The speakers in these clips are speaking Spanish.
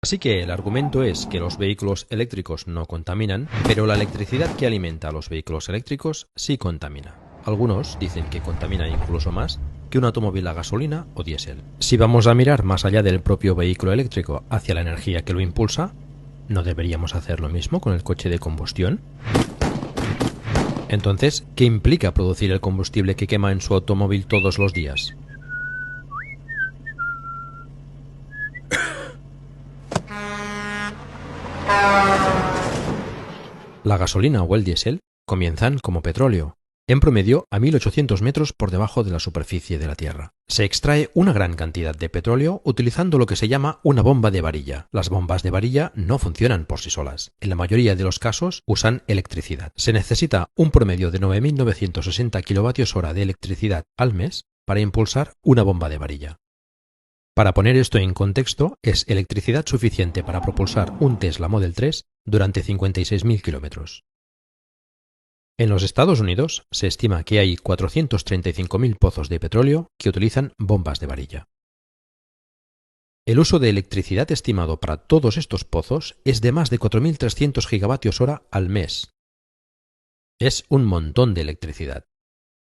Así que el argumento es que los vehículos eléctricos no contaminan, pero la electricidad que alimenta a los vehículos eléctricos sí contamina. Algunos dicen que contamina incluso más que un automóvil a gasolina o diésel. Si vamos a mirar más allá del propio vehículo eléctrico hacia la energía que lo impulsa, ¿no deberíamos hacer lo mismo con el coche de combustión? Entonces, ¿qué implica producir el combustible que quema en su automóvil todos los días? La gasolina o el diésel comienzan como petróleo, en promedio a 1800 metros por debajo de la superficie de la Tierra. Se extrae una gran cantidad de petróleo utilizando lo que se llama una bomba de varilla. Las bombas de varilla no funcionan por sí solas. En la mayoría de los casos usan electricidad. Se necesita un promedio de 9.960 kWh de electricidad al mes para impulsar una bomba de varilla. Para poner esto en contexto, es electricidad suficiente para propulsar un Tesla Model 3 durante 56.000 kilómetros. En los Estados Unidos se estima que hay 435.000 pozos de petróleo que utilizan bombas de varilla. El uso de electricidad estimado para todos estos pozos es de más de 4.300 gigavatios hora al mes. Es un montón de electricidad.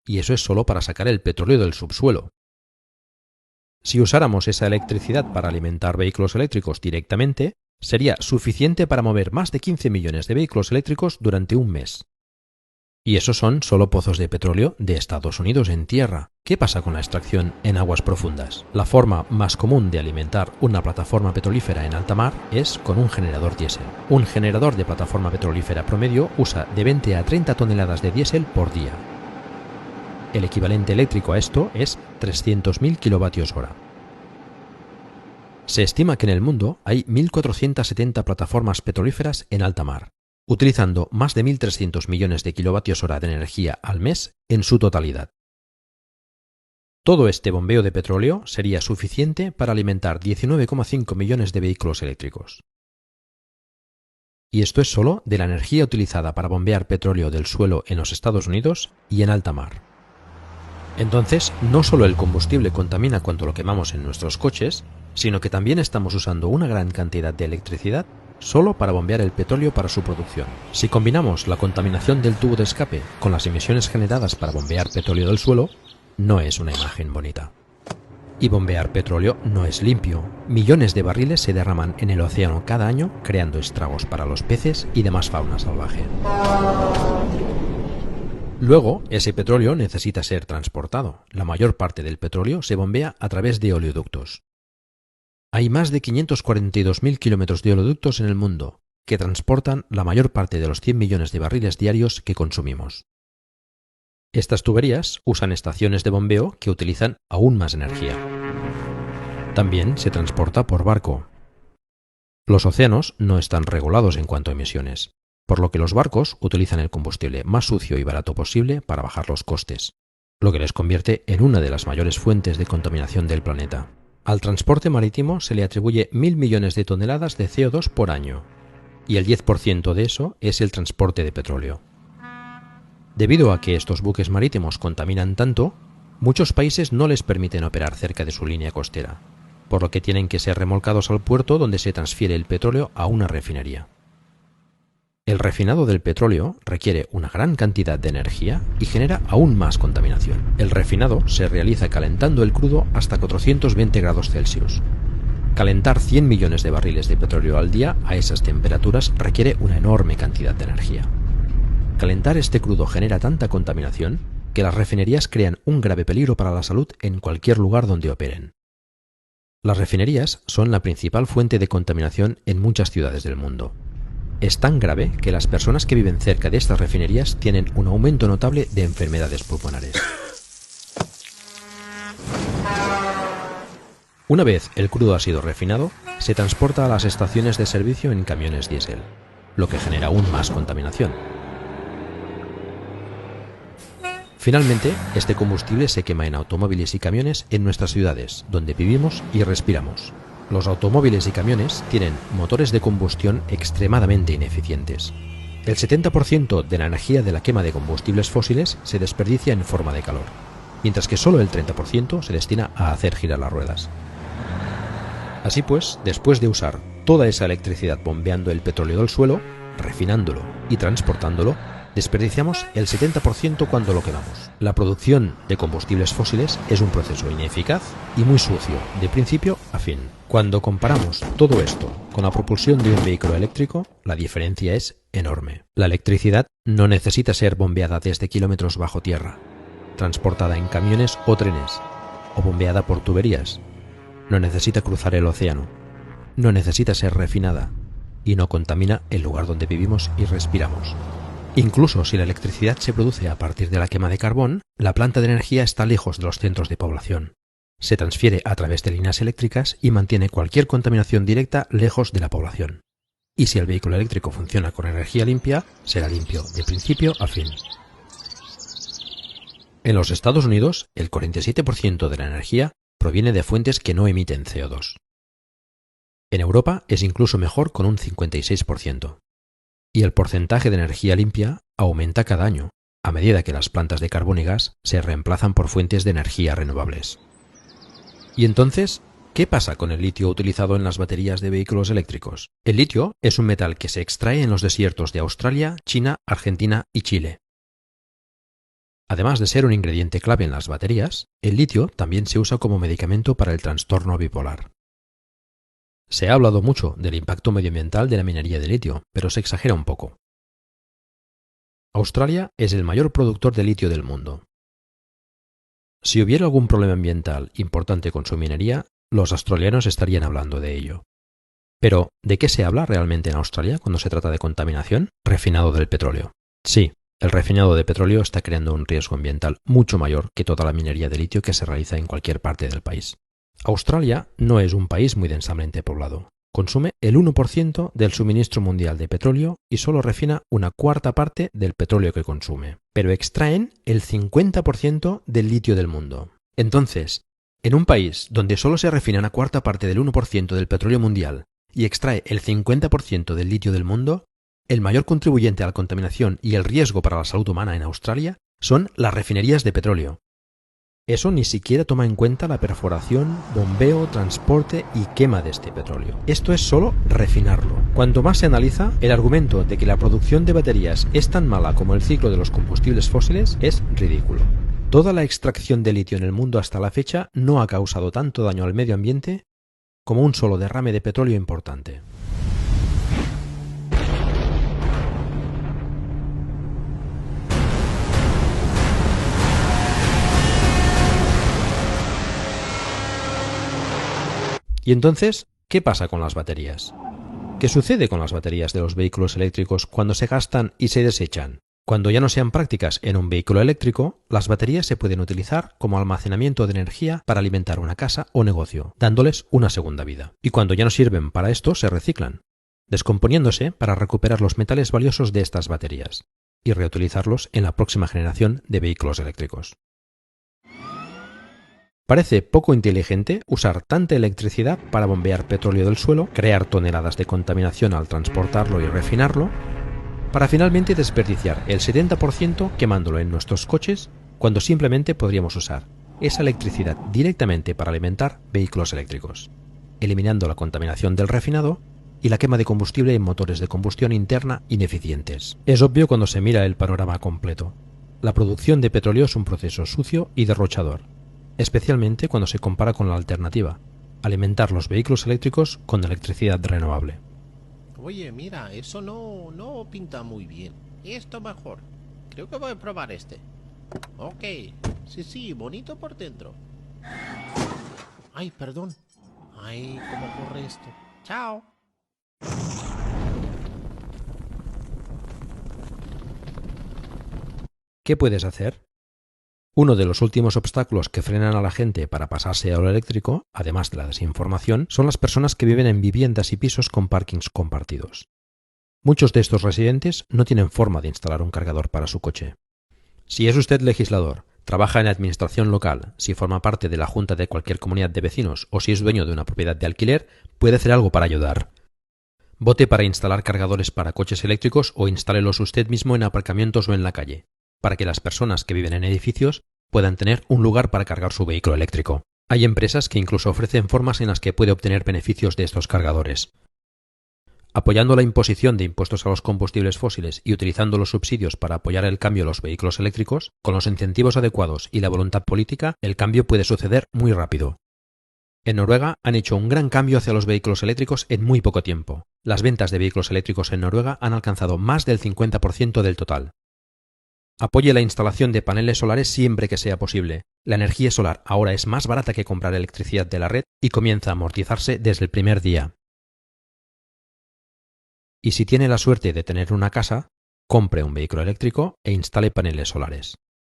Y eso es solo para sacar el petróleo del subsuelo. Si usáramos esa electricidad para alimentar vehículos eléctricos directamente, sería suficiente para mover más de 15 millones de vehículos eléctricos durante un mes. Y esos son solo pozos de petróleo de Estados Unidos en tierra. ¿Qué pasa con la extracción en aguas profundas? La forma más común de alimentar una plataforma petrolífera en alta mar es con un generador diésel. Un generador de plataforma petrolífera promedio usa de 20 a 30 toneladas de diésel por día. El equivalente eléctrico a esto es 300.000 kilovatios hora. Se estima que en el mundo hay 1.470 plataformas petrolíferas en alta mar, utilizando más de 1.300 millones de kilovatios hora de energía al mes en su totalidad. Todo este bombeo de petróleo sería suficiente para alimentar 19,5 millones de vehículos eléctricos. Y esto es solo de la energía utilizada para bombear petróleo del suelo en los Estados Unidos y en alta mar. Entonces, no solo el combustible contamina cuando lo quemamos en nuestros coches, sino que también estamos usando una gran cantidad de electricidad solo para bombear el petróleo para su producción. Si combinamos la contaminación del tubo de escape con las emisiones generadas para bombear petróleo del suelo, no es una imagen bonita. Y bombear petróleo no es limpio. Millones de barriles se derraman en el océano cada año, creando estragos para los peces y demás fauna salvaje. Luego, ese petróleo necesita ser transportado. La mayor parte del petróleo se bombea a través de oleoductos. Hay más de 542.000 kilómetros de oleoductos en el mundo, que transportan la mayor parte de los 100 millones de barriles diarios que consumimos. Estas tuberías usan estaciones de bombeo que utilizan aún más energía. También se transporta por barco. Los océanos no están regulados en cuanto a emisiones, por lo que los barcos utilizan el combustible más sucio y barato posible para bajar los costes, lo que les convierte en una de las mayores fuentes de contaminación del planeta. Al transporte marítimo se le atribuye 1.000 millones de toneladas de CO2 por año, y el 10% de eso es el transporte de petróleo. Debido a que estos buques marítimos contaminan tanto, muchos países no les permiten operar cerca de su línea costera, por lo que tienen que ser remolcados al puerto donde se transfiere el petróleo a una refinería. El refinado del petróleo requiere una gran cantidad de energía y genera aún más contaminación. El refinado se realiza calentando el crudo hasta 420 grados Celsius. Calentar 100 millones de barriles de petróleo al día a esas temperaturas requiere una enorme cantidad de energía. Calentar este crudo genera tanta contaminación que las refinerías crean un grave peligro para la salud en cualquier lugar donde operen. Las refinerías son la principal fuente de contaminación en muchas ciudades del mundo. Es tan grave que las personas que viven cerca de estas refinerías tienen un aumento notable de enfermedades pulmonares. Una vez el crudo ha sido refinado, se transporta a las estaciones de servicio en camiones diésel, lo que genera aún más contaminación. Finalmente, este combustible se quema en automóviles y camiones en nuestras ciudades, donde vivimos y respiramos. Los automóviles y camiones tienen motores de combustión extremadamente ineficientes. El 70% de la energía de la quema de combustibles fósiles se desperdicia en forma de calor, mientras que solo el 30% se destina a hacer girar las ruedas. Así pues, después de usar toda esa electricidad bombeando el petróleo del suelo, refinándolo y transportándolo, desperdiciamos el 70% cuando lo quemamos. La producción de combustibles fósiles es un proceso ineficaz y muy sucio, de principio a fin. Cuando comparamos todo esto con la propulsión de un vehículo eléctrico, la diferencia es enorme. La electricidad no necesita ser bombeada desde kilómetros bajo tierra, transportada en camiones o trenes, o bombeada por tuberías. No necesita cruzar el océano, no necesita ser refinada y no contamina el lugar donde vivimos y respiramos. Incluso si la electricidad se produce a partir de la quema de carbón, la planta de energía está lejos de los centros de población. Se transfiere a través de líneas eléctricas y mantiene cualquier contaminación directa lejos de la población. Y si el vehículo eléctrico funciona con energía limpia, será limpio de principio a fin. En los Estados Unidos, el 47% de la energía proviene de fuentes que no emiten CO2. En Europa es incluso mejor con un 56%. Y el porcentaje de energía limpia aumenta cada año, a medida que las plantas de carbón y gas se reemplazan por fuentes de energía renovables. ¿Y entonces qué pasa con el litio utilizado en las baterías de vehículos eléctricos? El litio es un metal que se extrae en los desiertos de Australia, China, Argentina y Chile. Además de ser un ingrediente clave en las baterías, el litio también se usa como medicamento para el trastorno bipolar. Se ha hablado mucho del impacto medioambiental de la minería de litio, pero se exagera un poco. Australia es el mayor productor de litio del mundo. Si hubiera algún problema ambiental importante con su minería, los australianos estarían hablando de ello. Pero, ¿de qué se habla realmente en Australia cuando se trata de contaminación? Refinado del petróleo. Sí, el refinado de petróleo está creando un riesgo ambiental mucho mayor que toda la minería de litio que se realiza en cualquier parte del país. Australia no es un país muy densamente poblado. Consume el 1% del suministro mundial de petróleo y solo refina una cuarta parte del petróleo que consume. Pero extraen el 50% del litio del mundo. Entonces, en un país donde solo se refina una cuarta parte del 1% del petróleo mundial y extrae el 50% del litio del mundo, el mayor contribuyente a la contaminación y el riesgo para la salud humana en Australia son las refinerías de petróleo. Eso ni siquiera toma en cuenta la perforación, bombeo, transporte y quema de este petróleo. Esto es solo refinarlo. Cuanto más se analiza, el argumento de que la producción de baterías es tan mala como el ciclo de los combustibles fósiles es ridículo. Toda la extracción de litio en el mundo hasta la fecha no ha causado tanto daño al medio ambiente como un solo derrame de petróleo importante. ¿Y entonces qué pasa con las baterías? ¿Qué sucede con las baterías de los vehículos eléctricos cuando se gastan y se desechan? Cuando ya no sean prácticas en un vehículo eléctrico, las baterías se pueden utilizar como almacenamiento de energía para alimentar una casa o negocio, dándoles una segunda vida. Y cuando ya no sirven para esto, se reciclan, descomponiéndose para recuperar los metales valiosos de estas baterías y reutilizarlos en la próxima generación de vehículos eléctricos. Parece poco inteligente usar tanta electricidad para bombear petróleo del suelo, crear toneladas de contaminación al transportarlo y refinarlo, para finalmente desperdiciar el 70% quemándolo en nuestros coches cuando simplemente podríamos usar esa electricidad directamente para alimentar vehículos eléctricos, eliminando la contaminación del refinado y la quema de combustible en motores de combustión interna ineficientes. Es obvio cuando se mira el panorama completo. La producción de petróleo es un proceso sucio y derrochador, especialmente cuando se compara con la alternativa, alimentar los vehículos eléctricos con electricidad renovable. Oye, mira, eso no pinta muy bien. Esto mejor. Creo que voy a probar este. Ok. Sí, bonito por dentro. Ay, perdón. Ay, ¿cómo corre esto? Chao. ¿Qué puedes hacer? Uno de los últimos obstáculos que frenan a la gente para pasarse a lo eléctrico, además de la desinformación, son las personas que viven en viviendas y pisos con parkings compartidos. Muchos de estos residentes no tienen forma de instalar un cargador para su coche. Si es usted legislador, trabaja en la administración local, si forma parte de la junta de cualquier comunidad de vecinos o si es dueño de una propiedad de alquiler, puede hacer algo para ayudar. Vote para instalar cargadores para coches eléctricos o instálelos usted mismo en aparcamientos o en la calle, para que las personas que viven en edificios puedan tener un lugar para cargar su vehículo eléctrico. Hay empresas que incluso ofrecen formas en las que puede obtener beneficios de estos cargadores. Apoyando la imposición de impuestos a los combustibles fósiles y utilizando los subsidios para apoyar el cambio a los vehículos eléctricos, con los incentivos adecuados y la voluntad política, el cambio puede suceder muy rápido. En Noruega han hecho un gran cambio hacia los vehículos eléctricos en muy poco tiempo. Las ventas de vehículos eléctricos en Noruega han alcanzado más del 50% del total. Apoye la instalación de paneles solares siempre que sea posible. La energía solar ahora es más barata que comprar electricidad de la red y comienza a amortizarse desde el primer día. Y si tiene la suerte de tener una casa, compre un vehículo eléctrico e instale paneles solares.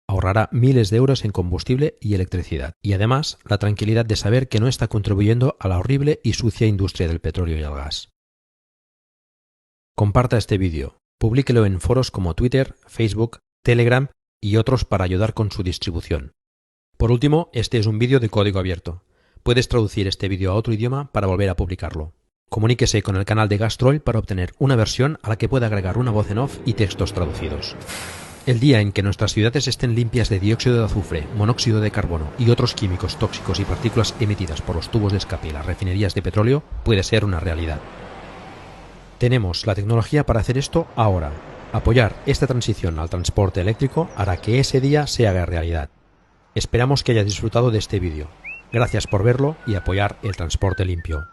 Ahorrará miles de euros en combustible y electricidad, y además la tranquilidad de saber que no está contribuyendo a la horrible y sucia industria del petróleo y el gas. Comparta este vídeo, publíquelo en foros como Twitter, Facebook, Telegram y otros para ayudar con su distribución. Por último, este es un vídeo de código abierto. Puedes traducir este vídeo a otro idioma para volver a publicarlo. Comuníquese con el canal de Gastroll para obtener una versión a la que pueda agregar una voz en off y textos traducidos. El día en que nuestras ciudades estén limpias de dióxido de azufre, monóxido de carbono y otros químicos tóxicos y partículas emitidas por los tubos de escape y las refinerías de petróleo puede ser una realidad. Tenemos la tecnología para hacer esto ahora. Apoyar esta transición al transporte eléctrico hará que ese día se haga realidad. Esperamos que hayas disfrutado de este vídeo. Gracias por verlo y apoyar el transporte limpio.